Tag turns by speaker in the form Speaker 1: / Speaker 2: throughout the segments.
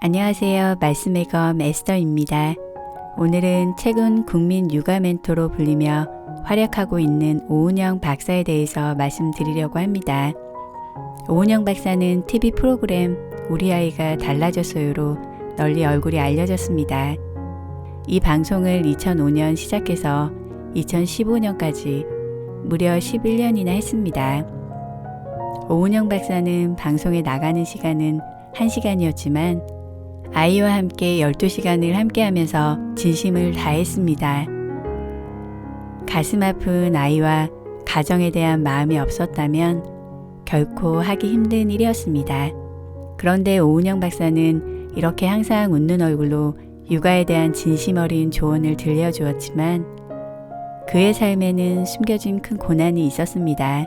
Speaker 1: 안녕하세요. 말씀의 검 에스더입니다. 오늘은 최근 국민 육아 멘토로 불리며 활약하고 있는 오은영 박사에 대해서 말씀드리려고 합니다. 오은영 박사는 TV 프로그램 우리 아이가 달라졌어요로 널리 얼굴이 알려졌습니다. 이 방송을 2005년 시작해서 2015년까지 무려 11년이나 했습니다. 오은영 박사는 방송에 나가는 시간은 1시간이었지만 아이와 함께 12시간을 함께하면서 진심을 다했습니다. 가슴 아픈 아이와 가정에 대한 마음이 없었다면 결코 하기 힘든 일이었습니다. 그런데 오은영 박사는 이렇게 항상 웃는 얼굴로 육아에 대한 진심 어린 조언을 들려주었지만 그의 삶에는 숨겨진 큰 고난이 있었습니다.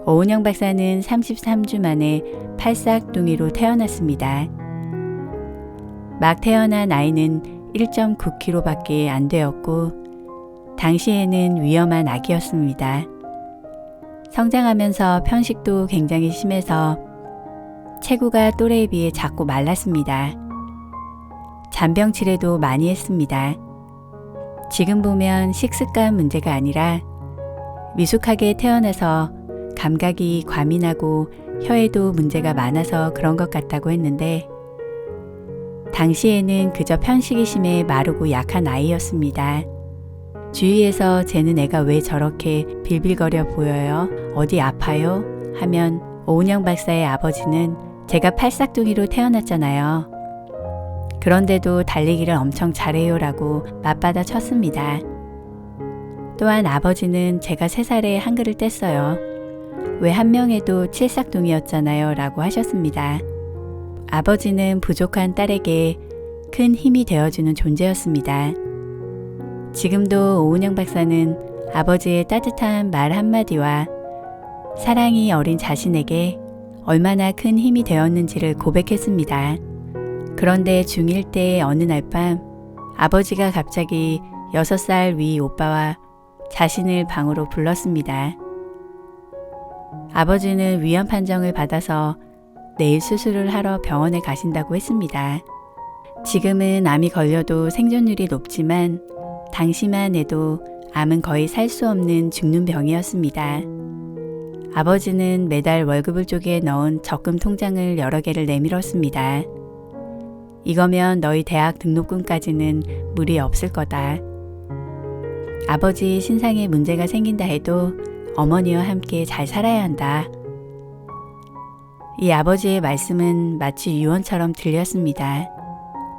Speaker 1: 오은영 박사는 33주 만에 팔싹둥이로 태어났습니다. 막 태어난 아이는 1.9kg밖에 안 되었고 당시에는 위험한 아기였습니다. 성장하면서 편식도 굉장히 심해서 체구가 또래에 비해 작고 말랐습니다. 잔병 치레도 많이 했습니다. 지금 보면 식습관 문제가 아니라 미숙하게 태어나서 감각이 과민하고 혀에도 문제가 많아서 그런 것 같다고 했는데 당시에는 그저 편식이 심해 마르고 약한 아이였습니다. 주위에서 쟤는 애가 왜 저렇게 빌빌거려 보여요? 어디 아파요? 하면 오은영 박사의 아버지는 제가 팔싹둥이로 태어났잖아요. 그런데도 달리기를 엄청 잘해요 라고 맞받아 쳤습니다. 또한 아버지는 제가 3살에 한글을 뗐어요. 왜 한 명에도 칠싹둥이였잖아요 라고 하셨습니다. 아버지는 부족한 딸에게 큰 힘이 되어주는 존재였습니다. 지금도 오은영 박사는 아버지의 따뜻한 말 한마디와 사랑이 어린 자신에게 얼마나 큰 힘이 되었는지를 고백했습니다. 그런데 중1 때 어느 날 밤 아버지가 갑자기 6살 위 오빠와 자신을 방으로 불렀습니다. 아버지는 위험 판정을 받아서 내일 수술을 하러 병원에 가신다고 했습니다. 지금은 암이 걸려도 생존율이 높지만 당시만 해도 암은 거의 살 수 없는 죽는 병이었습니다. 아버지는 매달 월급을 쪼개 넣은 적금 통장을 여러 개를 내밀었습니다. 이거면 너희 대학 등록금까지는 무리 없을 거다. 아버지 신상에 문제가 생긴다 해도 어머니와 함께 잘 살아야 한다. 이 아버지의 말씀은 마치 유언처럼 들렸습니다.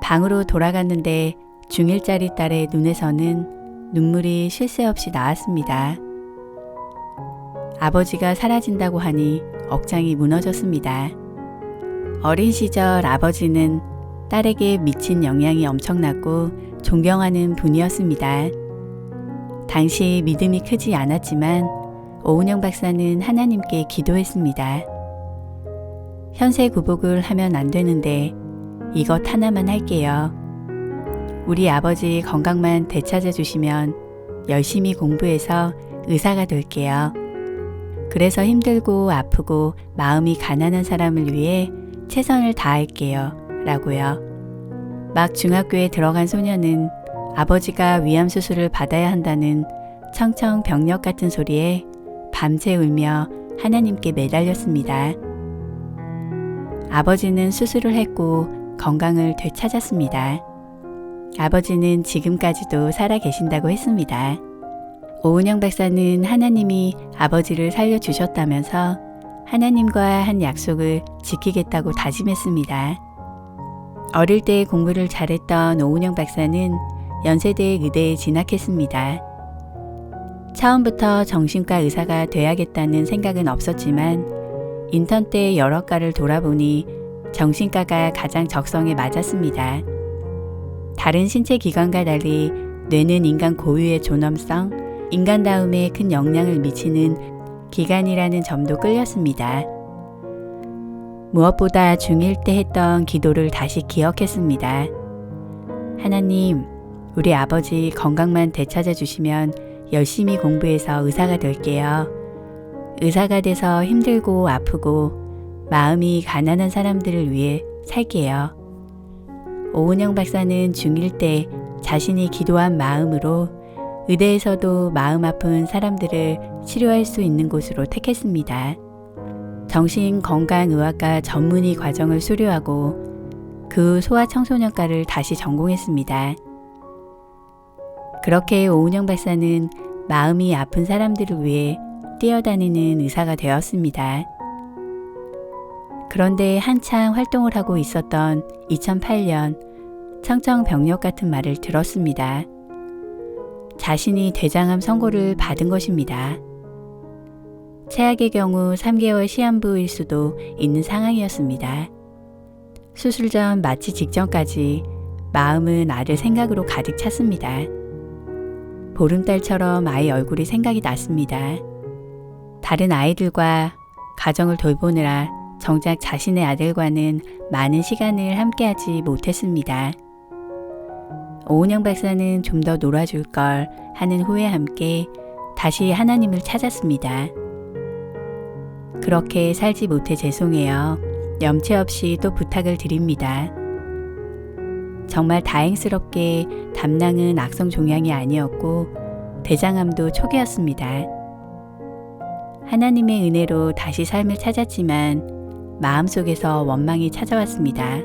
Speaker 1: 방으로 돌아갔는데 중1짜리 딸의 눈에서는 눈물이 쉴 새 없이 나왔습니다. 아버지가 사라진다고 하니 억장이 무너졌습니다. 어린 시절 아버지는 딸에게 미친 영향이 엄청났고 존경하는 분이었습니다. 당시 믿음이 크지 않았지만 오은영 박사는 하나님께 기도했습니다. 현세 구복을 하면 안 되는데 이것 하나만 할게요. 우리 아버지 건강만 되찾아 주시면 열심히 공부해서 의사가 될게요. 그래서 힘들고 아프고 마음이 가난한 사람을 위해 최선을 다할게요. 라고요. 막 중학교에 들어간 소녀는 아버지가 위암 수술을 받아야 한다는 청청병력 같은 소리에 밤새 울며 하나님께 매달렸습니다. 아버지는 수술을 했고 건강을 되찾았습니다. 아버지는 지금까지도 살아 계신다고 했습니다. 오은영 박사는 하나님이 아버지를 살려주셨다면서 하나님과 한 약속을 지키겠다고 다짐했습니다. 어릴 때 공부를 잘했던 오은영 박사는 연세대 의대에 진학했습니다. 처음부터 정신과 의사가 돼야겠다는 생각은 없었지만 인턴 때 여러 과를 돌아보니 정신과가 가장 적성에 맞았습니다. 다른 신체 기관과 달리 뇌는 인간 고유의 존엄성, 인간다움에 큰 영향을 미치는 기관이라는 점도 끌렸습니다. 무엇보다 중1 때 했던 기도를 다시 기억했습니다. 하나님, 우리 아버지 건강만 되찾아 주시면 열심히 공부해서 의사가 될게요. 의사가 돼서 힘들고 아프고 마음이 가난한 사람들을 위해 살게요. 오은영 박사는 중1 때 자신이 기도한 마음으로 의대에서도 마음 아픈 사람들을 치료할 수 있는 곳으로 택했습니다. 정신건강의학과 전문의 과정을 수료하고 그 후 소아청소년과를 다시 전공했습니다. 그렇게 오은영 박사는 마음이 아픈 사람들을 위해 뛰어다니는 의사가 되었습니다. 그런데 한창 활동을 하고 있었던 2008년 청천벽력 같은 말을 들었습니다. 자신이 대장암 선고를 받은 것입니다. 최악의 경우 3개월 시한부일 수도 있는 상황이었습니다. 수술 전 마취 직전까지 마음은 아들 생각으로 가득 찼습니다. 보름달처럼 아이 얼굴이 생각이 났습니다. 다른 아이들과 가정을 돌보느라 정작 자신의 아들과는 많은 시간을 함께하지 못했습니다. 오은영 박사는 좀 더 놀아줄 걸 하는 후회와 함께 다시 하나님을 찾았습니다. 그렇게 살지 못해 죄송해요. 염치 없이 또 부탁을 드립니다. 정말 다행스럽게 담낭은 악성 종양이 아니었고 대장암도 초기였습니다. 하나님의 은혜로 다시 삶을 찾았지만 마음속에서 원망이 찾아왔습니다.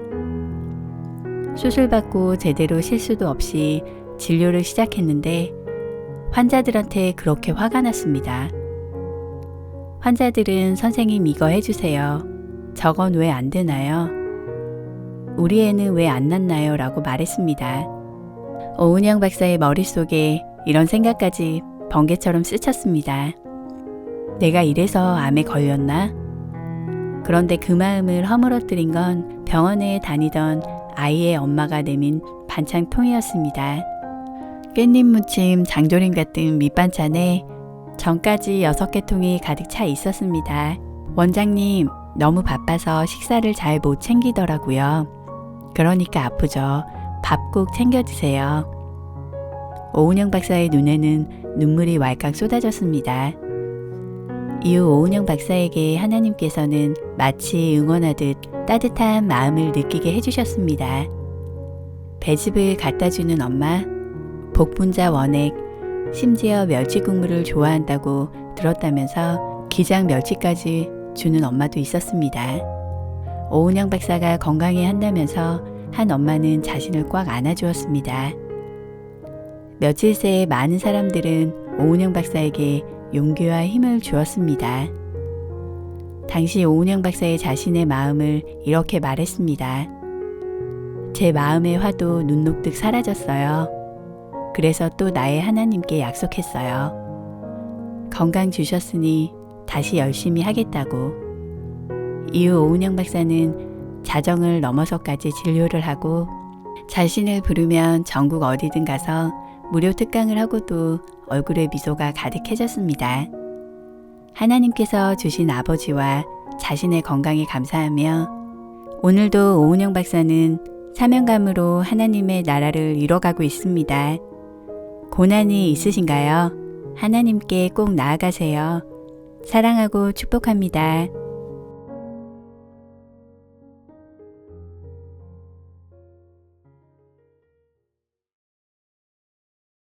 Speaker 1: 수술받고 제대로 실수도 없이 진료를 시작했는데 환자들한테 그렇게 화가 났습니다. 환자들은 선생님 이거 해주세요. 저건 왜 안 되나요? 우리 애는 왜 안 낫나요? 라고 말했습니다. 오은영 박사의 머릿속에 이런 생각까지 번개처럼 스쳤습니다. 내가 이래서 암에 걸렸나? 그런데 그 마음을 허물어뜨린 건 병원에 다니던 아이의 엄마가 내민 반찬통이었습니다. 깻잎 무침, 장조림 같은 밑반찬에 전까지 6개 통이 가득 차 있었습니다. 원장님, 너무 바빠서 식사를 잘 못 챙기더라고요. 그러니까 아프죠. 밥 꼭 챙겨 드세요. 오은영 박사의 눈에는 눈물이 왈칵 쏟아졌습니다. 이후 오은영 박사에게 하나님께서는 마치 응원하듯 따뜻한 마음을 느끼게 해주셨습니다. 배즙을 갖다 주는 엄마, 복분자 원액, 심지어 멸치 국물을 좋아한다고 들었다면서 기장 멸치까지 주는 엄마도 있었습니다. 오은영 박사가 건강해 한다면서 한 엄마는 자신을 꽉 안아주었습니다. 며칠 새 많은 사람들은 오은영 박사에게 용기와 힘을 주었습니다. 당시 오은영 박사의 자신의 마음을 이렇게 말했습니다. 제 마음의 화도 눈 녹듯 사라졌어요. 그래서 또 나의 하나님께 약속했어요. 건강 주셨으니 다시 열심히 하겠다고. 이후 오은영 박사는 자정을 넘어서까지 진료를 하고 자신을 부르면 전국 어디든 가서 무료 특강을 하고도 얼굴에 미소가 가득해졌습니다. 하나님께서 주신 아버지와 자신의 건강에 감사하며 오늘도 오은영 박사는 사명감으로 하나님의 나라를 이뤄가고 있습니다. 고난이 있으신가요? 하나님께 꼭 나아가세요. 사랑하고 축복합니다.